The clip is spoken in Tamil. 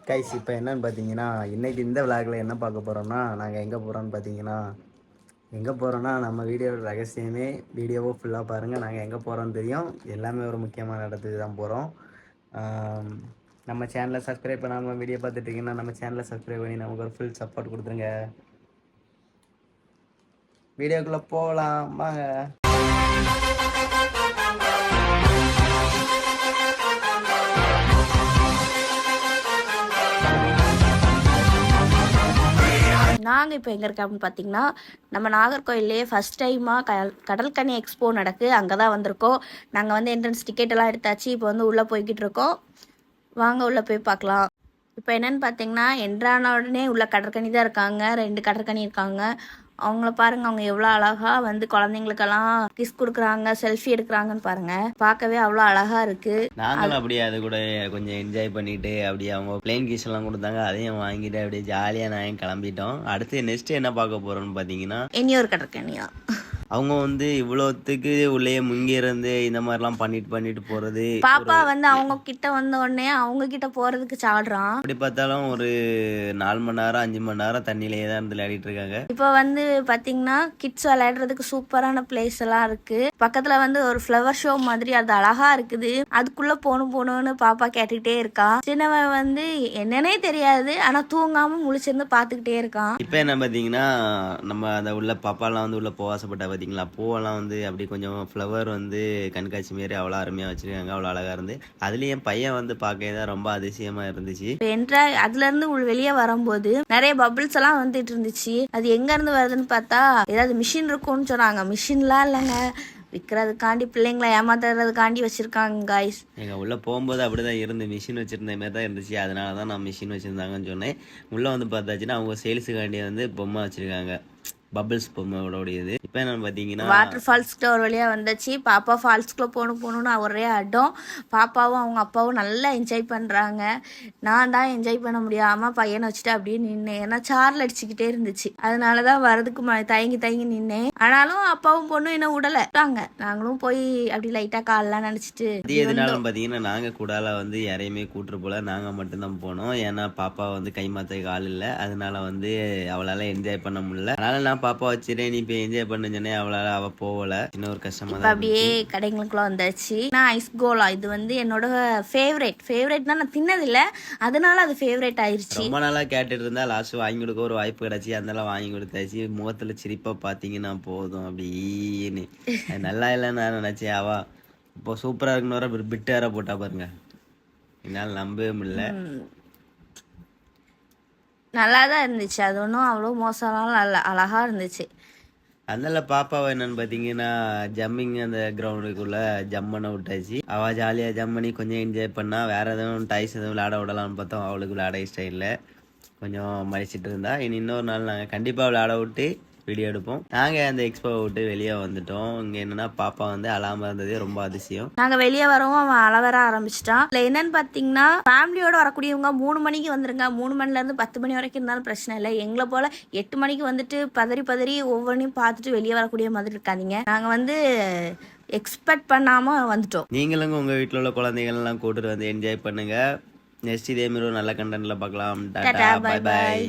கைஸ் இப்போ என்னன்னு பார்த்தீங்கன்னா இன்றைக்கி இந்த விளாகில் என்ன பார்க்க போகிறோம்னா நாங்கள் எங்கே போகிறோம்னு பார்த்தீங்கன்னா எங்கே போகிறோன்னா நம்ம வீடியோட ரகசியமே வீடியோவோ ஃபுல்லாக பாருங்கள். நாங்கள் எங்கே போகிறோன்னு தெரியும். எல்லாமே ஒரு முக்கியமான இடத்துக்கு தான் போகிறோம். நம்ம சேனலை சப்ஸ்கிரைப் பண்ணாமல் வீடியோ பார்த்துட்டிங்கன்னா நம்ம சேனலை சப்ஸ்கிரைப் பண்ணி நமக்கு ஒரு ஃபுல் சப்போர்ட் கொடுத்துருங்க. வீடியோக்குள்ளே போகலாம் வாங்க. நாங்கள் இப்போ எங்கே இருக்கோம் அப்படின்னு பார்த்தீங்கன்னா நம்ம நாகர்கோயிலே ஃபஸ்ட் டைமாக கடல்கனி எக்ஸ்போ நடக்கு. அங்கே தான் வந்திருக்கோம். நாங்கள் வந்து என்ட்ரன்ஸ் டிக்கெட்டெல்லாம் எடுத்தாச்சு. இப்போ வந்து உள்ளே போய்கிட்டு இருக்கோம். வாங்க உள்ளே போய் பார்க்கலாம். இப்போ என்னென்னு பார்த்தீங்கன்னா என்ட்ரான உடனே உள்ள கடற்கனி தான் இருக்காங்க. 2 கடற்கனி இருக்காங்க. அவங்கள பாருங்க, அவங்க எவ்வளோ அழகா வந்து குழந்தைங்களுக்கெல்லாம் கிஸ் கொடுக்குறாங்க, செல்ஃபி எடுக்கிறாங்கன்னு பாருங்க. பார்க்கவே அவ்வளோ அழகா இருக்கு. நாங்களும் அப்படியே அது கூட கொஞ்சம் என்ஜாய் பண்ணிட்டு அப்படியே அவங்க பிளேன் கிஸ் எல்லாம் கொடுத்தாங்க. அதையும் வாங்கிட்டு அப்படியே ஜாலியா நான் கிளம்பிட்டோம். அடுத்து நெக்ஸ்ட் என்ன பார்க்க போறோம்னு பாத்தீங்கன்னா இனியொரு கடற்கனியா. அவங்க வந்து இவ்வளோத்துக்கு உள்ளே முங்கி இருந்து இந்த மாதிரிலாம் பண்ணிட்டு போறது. பாப்பா வந்து அவங்க கிட்ட வந்த உடனே அவங்க கிட்ட போறதுக்கு சாடுறான். அப்படி பார்த்தாலும் ஒரு 4 மணி நேரம் 5 மணி நேரம் தண்ணியிலேயே தான் இருந்து விளையாடிட்டு இருக்காங்க. இப்போ வந்து பாத்தீங்கன்னா கிட்ஸ் விளையாடுறதுக்கு சூப்பரான பிளேஸ் எல்லாம் இருக்கு. பக்கத்துல வந்து ஒரு ஃப்ளவர் ஷோ மாதிரி அது அழகா இருக்குது. அதுக்குள்ள போகணும்னு பாப்பா கேட்டுக்கிட்டே இருக்கான். சின்னவன் வந்து என்னன்னே தெரியாது, ஆனா தூங்காம முழிச்சிருந்து பாத்துக்கிட்டே இருக்கான். இப்போ என்ன பாத்தீங்கன்னா நம்ம அந்த உள்ள பாப்பாலாம் வந்து உள்ள போக ஆசைப்பட்டா பார்த்தீங்களா, பூவெல்லாம் வந்து அப்படி கொஞ்சம் ஃப்ளவர் வந்து கண்காட்சி மாரி அவ்வளோ அருமையாக வச்சுருக்காங்க. அவ்வளோ அழகாக இருந்து அதுலேயும் என் பையன் வந்து பார்க்க தான் ரொம்ப அதிசயமாக இருந்துச்சு. அதுல இருந்து வெளியே வரும்போது நிறைய பபிள்ஸ் எல்லாம் வந்துட்டு இருந்துச்சு. அது எங்க இருந்து வருதுன்னு பார்த்தா ஏதாவது மிஷின் இருக்கும்னு சொன்னாங்க. மிஷின்லாம் இல்லைங்க, விற்கிறதுக்காண்டி பிள்ளைங்களை ஏமாத்துறதுக்காண்டி வச்சிருக்காங்க காய்ஸ். எங்க உள்ள போகும்போது அப்படிதான் இருந்து மிஷின் வச்சிருந்த மாதிரி தான் இருந்துச்சு. அதனால தான் நான் மிஷின் வச்சிருந்தாங்கன்னு சொன்னேன். உள்ள வந்து பார்த்தாச்சுன்னா அவங்க சேல்ஸுக்காண்டி வந்து பொம்மை வச்சிருக்காங்க, பபிள்ஸ் பொம்மையோடையது. இப்போ என்னன்னு பார்த்தீங்கன்னா வாட்டர் ஃபால்ஸ்கிட்ட ஒரு வழியாக வந்துச்சு. பாப்பா ஃபால்ஸ்குள்ளே போகணும்னு ஒரே அடம். பாப்பாவும் அவங்க அப்பாவும் நல்லா என்ஜாய் பண்ணுறாங்க. நான் தான் என்ஜாய் பண்ண முடியாமல் பையனை வச்சுட்டு அப்படியே நின்னேன். ஏன்னா சார்ல் அடிச்சுக்கிட்டே இருந்துச்சு. அதனால தான் வரதுக்கு தயங்கி நின்னேன். ஆனாலும் அப்பாவும் பொண்ணும் என்ன விடலை. நாங்களும் போய் அப்படி லைட்டாக காலெலாம் நினச்சிட்டு எதுனாலும் பார்த்தீங்கன்னா நாங்கள் கூடால வந்து யாரையுமே கூட்டுரு போல, நாங்கள் மட்டும்தான் போனோம். ஏன்னா பாப்பா வந்து கை மாற்ற ஆள் இல்லை. அதனால வந்து அவளால் என்ஜாய் பண்ண முடியல. அதனால நான் பாப்பா வச்சுட்டேன், நீ இப்போ என்ஜாய் பண்ணுச்சேனே அவளால அவ போகல. இன்னொரு கஷ்டமா தான். அப்படியே கடைங்களுக்குள்ள வந்தாச்சு. நான் ஐஸ் கோலா, இது வந்து என்னோட ஃபேவரேட்னா நான் தின்னதில்ல, அதனால அது ஃபேவரேட் ஆயிடுச்சு. ரொம்ப நாளா கேட்டுட்டு இருந்தா லாஸ்ட் வாங்கி கொடுக்க ஒரு வாய்ப்பு கிடைச்சி, அதனால வாங்கி கொடுத்தாச்சு. முகத்துல சிரிப்பா பாத்தீங்கன்னா போதும் அப்படின்னு நல்லா இல்லைன்னு நான் நினைச்சேன். அவ இப்போ சூப்பரா இருக்குன்னு பிட்டார போட்டா பாருங்க, என்னால் நம்பவே முடியல. நல்லா தான் இருந்துச்சு. அது ஒன்றும் அவ்வளோ மோசம்லாம் இல்லை, அழகா இருந்துச்சு. அதனால பாப்பாவை என்னன்னு பார்த்தீங்கன்னா ஜம்மிங் அந்த கிரவுண்டுக்குள்ள ஜம் பண்ண விட்டாச்சு. அவள் ஜாலியாக ஜம் பண்ணி கொஞ்சம் என்ஜாய் பண்ணா. வேற எதுவும் டைஸ் எதுவும் விளையாட விடலாம்னு பார்த்தோம். அவளுக்கு விளையாட இஷ்டம் இல்லை, கொஞ்சம் மடிச்சிட்டு இருந்தா. இனி இன்னொரு நாள் நாங்கள் கண்டிப்பாக விளையாட விட்டு வீடியோ எடுப்போம். நாங்கள் அந்த எக்ஸ்போவை விட்டு வெளியே வந்துட்டோம். இங்கே என்னன்னா பாப்பா வந்து அழாம இருந்ததே ரொம்ப அதிசயம். நாங்கள் வெளியே வரவும் அவன் அழ வர ஆரம்பிச்சிட்டான். இல்லை என்னன்னு பார்த்தீங்கன்னா ஃபேமிலியோட வரக்கூடியவங்க 3 மணிக்கு வந்துருங்க. 3 மணிலேருந்து 10 மணி வரைக்கும் இருந்தாலும் பிரச்சனை இல்லை. எங்களை போல 8 மணிக்கு வந்துட்டு பதறி ஒவ்வொன்றையும் பார்த்துட்டு வெளியே வரக்கூடிய மாதிரி இருக்காதீங்க. நாங்கள் வந்து எக்ஸ்பெக்ட் பண்ணாமல் வந்துட்டோம். நீங்களும் உங்கள் வீட்டில் உள்ள குழந்தைகள்லாம் கூட்டிட்டு வந்து என்ஜாய் பண்ணுங்க. நெக்ஸ்ட் இதே மாதிரி ஒரு நல்ல கண்டென்ட்ல பார்க்கலாம். Tata, bye bye.